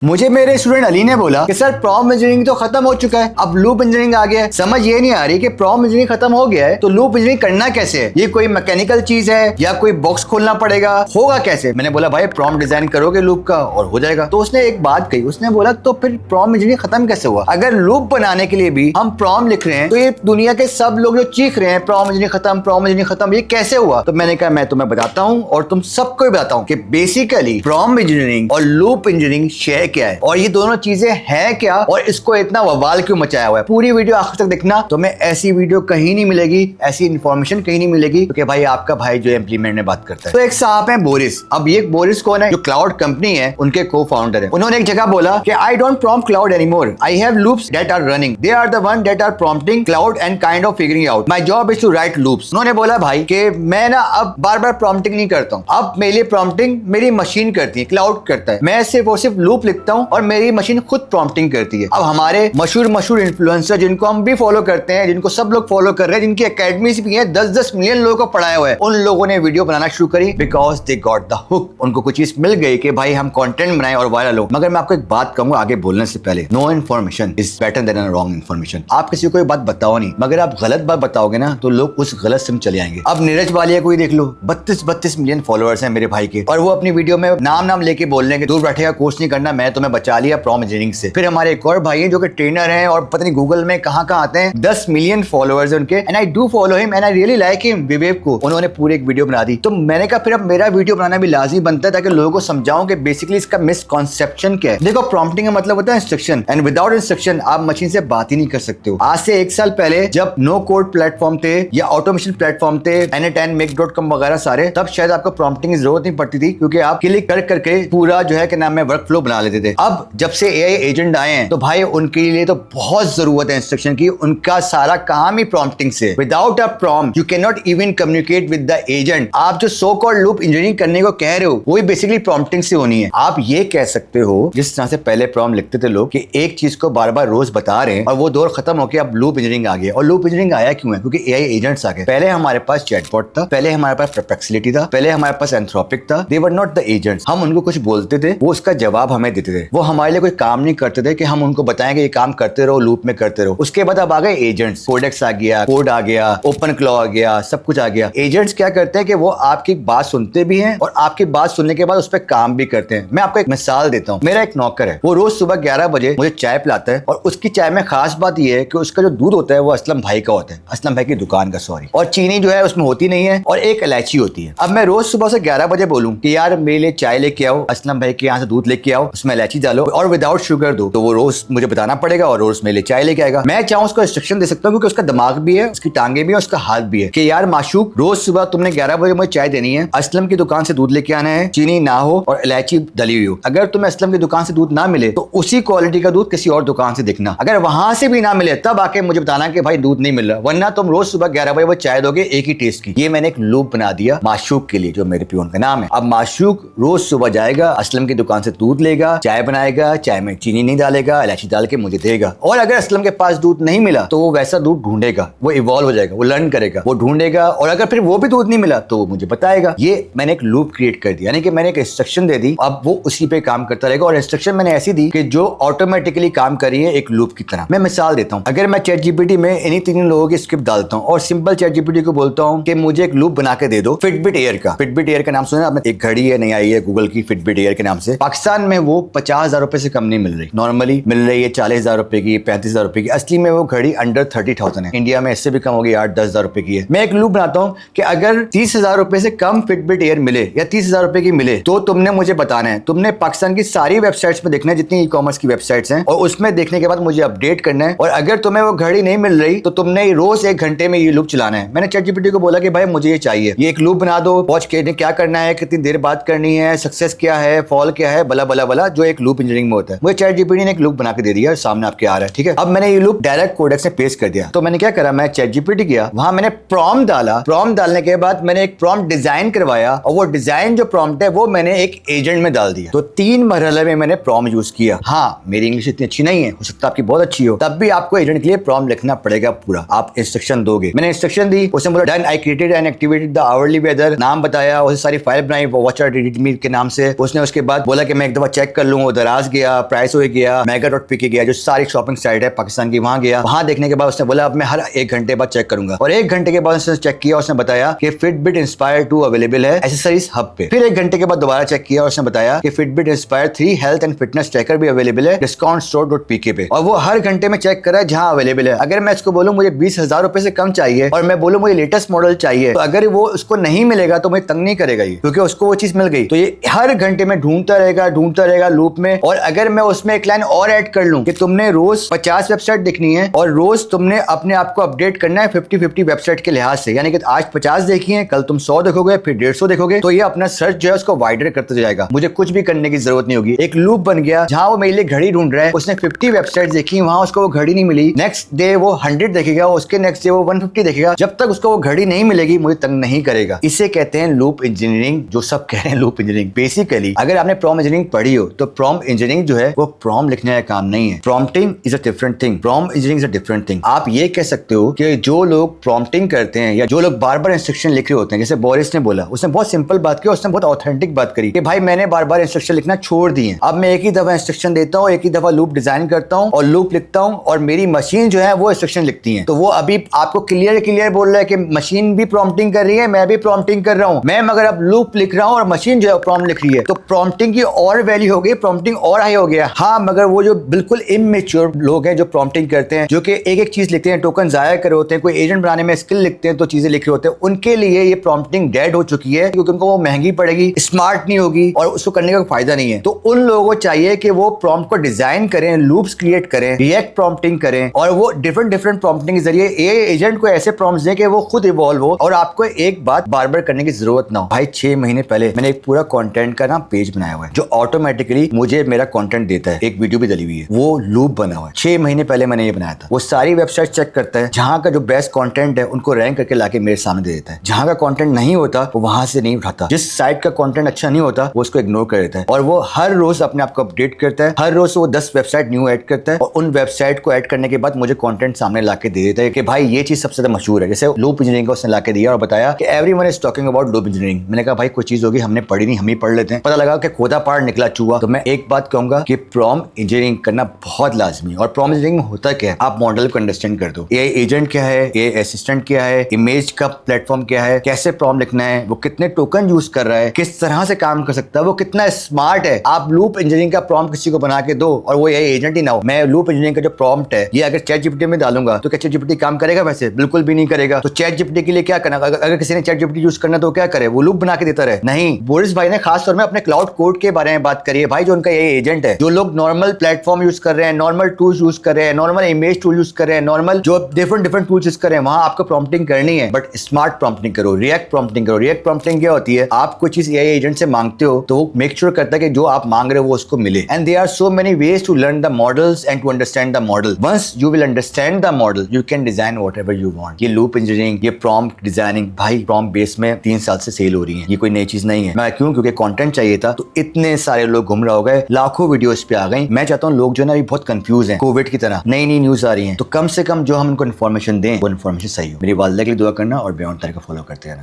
मुझे मेरे स्टूडेंट अली ने बोला कि सर प्रॉम्प्ट इंजीनियरिंग तो खत्म हो चुका है, अब लूप इंजीनियरिंग आ गया है। समझ ये नहीं आ रही कि प्रॉम्प्ट इंजीनियरिंग खत्म हो गया है तो लूप इंजीनियरिंग करना कैसे है? ये कोई मैकेनिकल चीज है या कोई बॉक्स खोलना पड़ेगा, होगा कैसे? मैंने बोला भाई प्रॉम्प्ट डिजाइन करोगे लूप का और हो जाएगा। तो उसने एक बात कही, उसने बोला तो फिर प्रॉम्प्ट इंजीनियरिंग खत्म कैसे हुआ? अगर लूप बनाने के लिए भी हम प्रॉम्प्ट लिख रहे हैं तो ये दुनिया के सब लोग जो चीख रहे हैं प्रॉम्प्ट इंजीनियरिंग खत्म, प्रॉम्प्ट इंजीनियरिंग खत्म, ये कैसे हुआ? तो मैंने कहा मैं तुम्हें बताता हूँ और तुम सबको भी बताता हूँ कि बेसिकली प्रॉम्प्ट इंजीनियरिंग और लूप इंजीनियरिंग शेयर क्या है और ये दोनों चीजें हैं क्या और इसको इतना बवाल क्यों मचाया हुआ है। पूरी वीडियो आखिर तक देखना, तुम्हें ऐसी वीडियो कहीं नहीं मिलेगी, ऐसी इंफॉर्मेशन कहीं नहीं मिलेगी क्योंकि भाई आपका भाई जो इम्प्लीमेंट में बात करता है। तो एक साहब है बोरिस। अब ये बोरिस कौन है? जो क्लाउड कंपनी है उनके को फाउंडर है। उन्होंने एक जगह बोला कि I don't prompt Claude anymore, I have loops that are running, they are the one that are prompting Claude and kind of figuring out, my job is to write loops. उन्होंने बोला भाई कि मैं ना अब बार बार प्रॉम्प्टिंग नहीं करता हूँ, अब मेरे लिए प्रॉम्प्टिंग मेरी मशीन करती है, क्लाउड करता है, मैं सिर्फ और सिर्फ लूप लिखता हूँ और मेरी मशीन खुद प्रॉम्प्टिंग करती है। अब हमारे मशहूर इन्फ्लुएंसर जिनको हम भी फॉलो करते हैं, जिनको सब लोग फॉलो कर रहे हैं, जिनकी एकेडमीज भी हैं, 10-10 मिलियन लोगों को पढ़ाया हुआ है, उन लोगों ने वीडियो बनाना शुरू करी because they got the hook. उनको कुछ चीज मिल गई कि भाई हम कंटेंट बनाएं और वायरल हो। मगर मैं आपको एक बात कहूंगा आगे बोलने से पहले, no information is better than wrong information. आप किसी को कोई बात बताओ नहीं, मगर आप गलत बात बताओगे ना तो लोग उस गलत से चले आएंगे। अब नीरज वालिया को ही देख लो, 32 मिलियन फॉलोअर्स हैं मेरे भाई के, और वो अपनी वीडियो में नाम लेके बोल रहे हैं कि दूर बैठेगा कोर्स नहीं करना, मैं तुम्हें बचा लिया प्रॉम्प्ट इंजीनियरिंग से। फिर हमारे एक और भाई हैं जो कि ट्रेनर हैं और पता नहीं गूगल में कहां आते हैं, 10 मिलियन फॉलोअर्स हैं उनके, and I do follow him and I really like him, Vivek को। उन्होंने पूरी एक वीडियो बना दी। तो मैंने कहा फिर अब मेरा वीडियो बनाना भी लाजमी बनता है ताकि लोगों को समझाऊं कि बेसिकली इसका मिसकॉन्सेप्शन क्या है। देखो प्रॉम्प्टिंग का मतलब होता है इंस्ट्रक्शन, एंड विदाउट इंस्ट्रक्शन आप मशीन से बात ही नहीं कर सकते हो। आज से 1 साल पहले जब नो कोड प्लेटफॉर्म थे या ऑटोमेशन प्लेटफॉर्म थे, N10 make.com वगैरह सारे, तब शायद आपको प्रॉम्प्टिंग की जरूरत नहीं पड़ती थी क्योंकि आप क्लिक करके पूरा जो है कि नाम है वर्क फ्लो बना लेते थे। अब जब से एआई एजेंट आए हैं तो भाई उनके लिए तो बहुत जरूरत है इंस्ट्रक्शन की, उनका सारा काम ही प्रॉम्प्टिंग से। Without a prompt you can not even communicate with the agent. आप जो सो कॉल्ड लूप इंजीनियरिंग करने को कह रहे हो वो बेसिकली प्रॉम्प्टिंग से होनी है। आप ये कह सकते हो जिस तरह से पहले प्रॉम्प्ट लिखते थे लोग कि एक चीज को बार बार रोज बता रहे हैं और वो दौर खत्म होकर अब लूप इंजीनियरिंग आ गया। और लूप इंजीनियरिंग आया क्यों है? क्योंकि एआई एजेंट्स आ गए। पहले हमारे पास चैटबॉट था, पहले हमारे पास परप्लेक्सिटी था, पहले हमारे पास एंथ्रोपिक था। दे वर नॉट द एजेंट्स। हम उनको कुछ बोलते थे, वो उसका जवाब हमें देते थे। वो हमारे लिए कोई काम नहीं करते थे कि हम उनको बताएं कि ये काम करते रहो, लूप में करते रहो। उसके बाद अब आ गए एजेंट्स, कोडेक्स आ गया, कोड आ गया, ओपन क्लॉ आ गया, सब कुछ आ गया। एजेंट्स क्या करते हैं कि वो आपकी बात सुनते भी हैं और आपकी बात सुनने के बाद उस पर काम भी करते हैं। मैं आपको एक मिसाल देता हूँ। मेरा एक नौकर है, वो रोज सुबह 11 बजे मुझे चाय पिलाता है और उसकी चाय में खास बात यह है कि उसका जो दूध होता है वो असलम भाई का होता है, असलम भाई की दुकान का, सॉरी। और चीनी जो है उसमें होती नहीं है और एक इलायची होती है। अब मैं रोज सुबह से 11 बजे बोलूं कि यार मेरे लिए चाय लेके आओ, असलम भाई के यहाँ से दूध लेके आओ, उसमें इलायची डालो और विदाउट शुगर दो, तो वो रोज मुझे बताना पड़ेगा और रोज मेरे लिए चाय लेके आएगा। मैं चाहूँ उसको इंस्ट्रक्शन दे सकता हूँ क्योंकि उसका दिमाग भी है, उसकी टांगे भी है, उसका हाथ भी है कि यार माशूक रोज सुबह तुमने 11 बजे मुझे चाय देनी है, असलम की दुकान से दूध लेके आना है, चीनी ना हो और इलायची डली हुई हो। अगर तुम्हें असलम की दुकान से दूध ना मिले तो उसी क्वालिटी का दूध किसी और दुकान से देखना, अगर वहां से भी ना मिले तब आके मुझे बताना कि भाई दूध नहीं मिल रहा, वरना तुम रोज सुबह 11 बजे वो चाय दोगे एक ही टेस्ट की। ये मैंने एक लूप बना दिया माशूक के लिए जो मेरे पियोन का नाम है। अब माशूक रोज सुबह जाएगा, असलम की दुकान से दूध लेगा, चाय बनाएगा, चाय में चीनी नहीं डालेगा, इलायची डाल के मुझे देगा। और अगर असलम के पास दूध नहीं मिला तो वो वैसा दूध ढूंढेगा, वो इवॉल्व हो जाएगा, वो लर्न करेगा, वो ढूंढेगा और अगर फिर वो भी दूध नहीं मिला तो वो मुझे बताएगा। ये मैंने एक लूप क्रिएट कर दिया, यानी कि मैंने एक इंस्ट्रक्शन दे दी, अब वो उसी पे काम करता रहेगा। और इंस्ट्रक्शन मैंने ऐसी दी कि जो ऑटोमेटिकली काम कर रही है एक लूप की तरह। मैं मिसाल देता हूँ, अगर मैं चैट जीपीटी में इन्हीं 3 लोगों की स्क्रिप्ट डालता हूँ और सिंपल चैट जीपीटी को बोलता हूँ कि मुझे एक लूप बना के दे दो फिटबिट एयर का। फिटबिट एयर का नाम सुना आपने? एक घड़ी है, नहीं आई है गूगल की फिटबिट एयर के नाम से। पाकिस्तान में वो 50,000 रुपए से कम नहीं मिल रही, नॉर्मली मिल रही है 40,000 रुपए की, 35,000 रुपए की। असली में वो घड़ी अंडर 30,000 है, इंडिया में इससे भी कम होगी, 8-10,000 रुपए की है। मैं एक लूप बनाता हूँ कि अगर 30,000 रुपए से कम फिटबिट एयर मिले या 30,000 रुपए की मिले तो तुमने मुझे बताना है। तुमने पाकिस्तान की सारी वेबसाइट्स में देखना है, जितनी ई कॉमर्स की वेबसाइट्स हैं, और उसमें देखने के बाद मुझे अपडेट करना है। और अगर तुम्हें वो घड़ी नहीं मिल रही तो तुमने रोज 1 घंटे में ये लूप चलाना है। मैंने चैट जीपीटी को बोला कि भाई मुझे ये चाहिए, ये एक लूप बना दो, वॉच के क्या करना है, कितनी देर बात करनी है, सक्सेस क्या है, फॉल क्या है, बला बला बला, जो एक लूप इंजीनियरिंग में होता है। मुझे चैट जीपीटी ने एक लूप बना के दे दिया, सामने आपके आ रहा है, ठीक है। अब मैंने ये लूप डायरेक्ट कोडेक्स में पेस्ट कर दिया। तो मैंने क्या करा, मैं चैट जीपीटी गया, वहां मैंने प्रॉम्प्ट डाला, प्रॉम्प्ट डालने के बाद मैंने एक प्रॉम्प्ट डिजाइन करवाया और वो डिजाइन जो प्रॉम्प्ट है वो मैंने एक एजेंट में डाल दिया। तो 3 मरहले में मैंने प्रॉम्प्ट यूज किया। हाँ, मेरी इंग्लिश इतनी अच्छी नहीं है, हो सकता है आपकी बहुत अच्छी हो, तब भी आपको एजेंट के लिए प्रॉम्प्ट लिखना पड़ेगा पूरा। आप इंस्ट्रक्शन दोगे, मैंने इंस्ट्रक्शन दी, उसने बोला done, I created and activated the hourly weather, नाम बताया, उसे सारी फाइल बनाई वॉचर के नाम से। उसने उसके बाद बोला कि मैं एक दफा चेक कर लूँ, वो दराज गया, प्राइस हो गया, mega.pk गया, जो सारी शॉपिंग साइट है पाकिस्तान की, वहां गया। वहां देखने के बाद उसने बोला अब मैं हर 1 घंटे बाद चेक करूंगा, और 1 घंटे के बाद उसने चेक किया, उसने बताया कि फिटबिट इंस्पायर 2 अवेलेबल है एसेसरीज हब पे। फिर 1 घंटे के बाद दोबारा चेक किया, उसने बताया कि Fitbit inspire 3 health and fitness tracker भी अवेलेबल है discountstore.pk पे, और वो हर घंटे में चेक करा जहां अवेलेबल है। अगर मैं इसको बोलूं मुझे 20,000 रुपए से कम चाहिए और मैं बोलूं मुझे लेटेस्ट मॉडल चाहिए, तो अगर वो उसको नहीं मिलेगा तो मुझे तंग नहीं करेगा ये, क्योंकि उसको वो चीज मिल गई। तो ये हर घंटे में ढूंढता रहेगा लूप में। और अगर मैं उसमें एक लाइन और ऐड कर लूं कि तुमने रोज 50 वेबसाइट देखनी है और रोज तुमने अपने आप को अपडेट करना है 50-50 वेबसाइट के लिहाज से, यानी कि आज 50 देखी है, कल तुम 100 देखोगे, फिर 150 देखोगे, तो ये अपना सर्च जो है उसको वाइडर करते जाएगा। मुझे कुछ भी करने की जरूरत नहीं होगी। एक लूप बन गया जहां वो मेरे लिए घड़ी ढूंढ रहा है, उसने 50 वेबसाइट देखी, वहां उसको वो घड़ी नहीं मिली, नेक्स्ट डे वो 100 देखेगा, उसके नेक्स्ट डे वो 150 देखेगा, जब तक उसको वो घड़ी नहीं मिलेगी मुझे तंग नहीं करेगा। इसे कहते हैं लूप इंजीनियरिंग, जो सब कह रहे हैं लूप इंजीनियरिंग। बेसिकली अगर आपने प्रॉम्प्ट इंजीनियरिंग पढ़ी हो तो प्रॉम्प्ट इंजीनियरिंग जो है वो प्रॉम्प्ट लिखने का काम नहीं है। Prompting is a different thing, prompt engineering is a different thing. आप ये कह सकते हो कि जो लोग प्रॉम्प्टिंग करते हैं या जो लोग बार बार इंस्ट्रक्शन लिख रहे होते हैं, जैसे बोरिस ने बोला, उसने बहुत सिंपल बात की, उसने बहुत ऑथेंटिक बात करी कि भाई मैंने बार बार इंस्ट्रक्शन लिखना छोड़ दिए, अब मैं एक ही दफा इंस्ट्रक्शन देता हूँ, एक ही दफा लूप डिजाइन करता हूँ और लूप लिखता हूँ, और मेरी मशीन जो है वो इंस्ट्रक्शन लिखती है। तो वो अभी आपको क्लियर बोल रहा है कि मशीन भी प्रॉम्प्टिंग कर रही है, मैं भी प्रॉम्प्टिंग कर रहा हूँ। मैं मगर अब लूप लिख रहा हूँ और मशीन जो है प्रॉम्प्ट लिख रही है, तो प्रॉम्प्टिंग की और वैल्यू हो गई, प्रॉम्प्टिंग और हाई हो गया। हाँ, मगर वो जो बिल्कुल इमेच्योर लोग हैं जो प्रॉम्प्टिंग करते हैं, जो कि एक चीज लिखते हैं, टोकन जाया कर होते हैं, कोई एजेंट बनाने में स्किल लिखते हैं तो चीजें लिख रहे होते हैं, उनके लिए ये प्रॉम्प्टिंग डेड हो चुकी है, क्योंकि उनको वो महंगी पड़ेगी, स्मार्ट नहीं होगी और उसको करने का फायदा नहीं है। तो उन लोगों को चाहिए कि वो प्रॉम्प्ट को डिजाइन करें, लूप्स क्रिएट करें, रिएक्ट प्रॉम्प्टिंग करें, और वो डिफरेंट प्रॉम्प्टिंग के जरिए ये एजेंट को ऐसे प्रॉम्प्ट्स दें कि वो खुद इवॉल्व हो और आपको एक बात बार बार करने की जरूरत ना हो। भाई 6 महीने पहले मैंने एक पूरा कंटेंट का ना पेज बनाया हुआ है जो ऑटोमेटिकली मुझे मेरा कंटेंट देता है, एक वीडियो भी डली हुई है, वो लूप बना हुआ है। 6 महीने पहले मैंने ये बनाया था। वो सारी वेबसाइट चेक करता है, जहां का जो बेस्ट कंटेंट है उनको रैंक करके लाके मेरे सामने दे देता है। जहां का कंटेंट नहीं होता वो वहां से नहीं उठाता, जिस साइट का कंटेंट अच्छा नहीं होता वो उसको इग्नोर कर देता है, और वो हर रोज अपने आप को अपडेट करता है। हर रोज वो 10 वेबसाइट न्यू ऐड करता है, और उन वेबसाइट को ऐड करने के बाद मुझे कंटेंट सामने लाके दे देता है कि भाई ये चीज सबसे ज्यादा मशहूर है। जैसे लूप इंजीनियरिंग का उसने लाके दिया और बताया कि everyone is talking about loop engineering. मैंने कहा भाई कोई चीज होगी हमने पढ़ी नहीं, हम ही पढ़ लेते हैं। पता लगा कि खोदा पार निकला चूहा। तो मैं एक बात कहूंगा कि प्रॉम्प्ट इंजीनियरिंग करना बहुत लाजमी है। और प्रॉम्प्ट इंजीनियरिंग में होता क्या है, आप मॉडल को अंडरस्टैंड कर दो, ये एजेंट क्या है, ये असिस्टेंट क्या है, इमेज का प्लेटफॉर्म क्या है, कैसे प्रॉम्प्ट लिखना है, वो कितने टोकन यूज कर रहा है, किस तरह से काम कर सकता है, वो कितना स्मार्ट है। आप लूप इंजीनियरिंग का प्रॉम्प्ट किसी को बना के दो और वो ये एजेंट ही ना हो। मैं लूप इंजीनियरिंग का जो प्रॉम्प्ट है ये अगर चैट जीपीटी में डालूंगा तो क्या चैट जीपीटी काम करेगा? वैसे बिल्कुल भी नहीं करेगा। तो चैट जीपीटी के लिए क्या करना, अगर किसी ने चैट जीपीटी यूज करना तो क्या करे, वो लूप बना के देता रहे? नहीं। बोरिस भाई ने खास तौर में अपने क्लाउड कोड के बारे में बात करी है। भाई जो उनका ये एजेंट है, जो लोग नॉर्मल प्लेटफॉर्म यूज कर रहे हैं, नॉर्मल टूल्स यूज कर रहे हैं, नॉर्मल इमेज टूल यूज कर रहे हैं, नॉर्मल जो डिफरेंट टूल्स यूज कर रहे हैं, वहां आपको प्रॉम्प्टिंग करनी है, बट स्मार्ट प्रॉम्प्टिंग करो, रिएक्ट प्रॉम्प्टिंग करो। रिएक्ट प्रॉम्प्टिंग क्या होती है, आप कोई चीज एआई एजेंट से मांगते हो तो वो मेक श्योर करता है कि जो आप मांग रहे हो वो उसको मिले। And there are so many ways to learn the models and to understand the model. Once you will understand the model you can design whatever you want. ये लूप इंजीनियरिंग, ये प्रॉम्प्ट डिजाइनिंग भाई prompt base में 3 साल से cell हो रही है, ये कोई नई चीज नहीं है। मैं क्यों? क्योंकि कंटेंट चाहिए था, तो इतने सारे लोग घुमरा हो गए, लाखों वीडियोस पे आ गई। मैं चाहता हूँ लोग जो है ना अभी बहुत कंफ्यूज हैं, कोविड की तरह नई न्यूज आ रही है, तो कम से कम जो हम उनको इन्फॉर्मेशन दें वो इन्फॉर्मेशन सही हो। मेरी वालिदा के लिए दुआ करना और बियॉन्ड तरीका फॉलो करते रहना।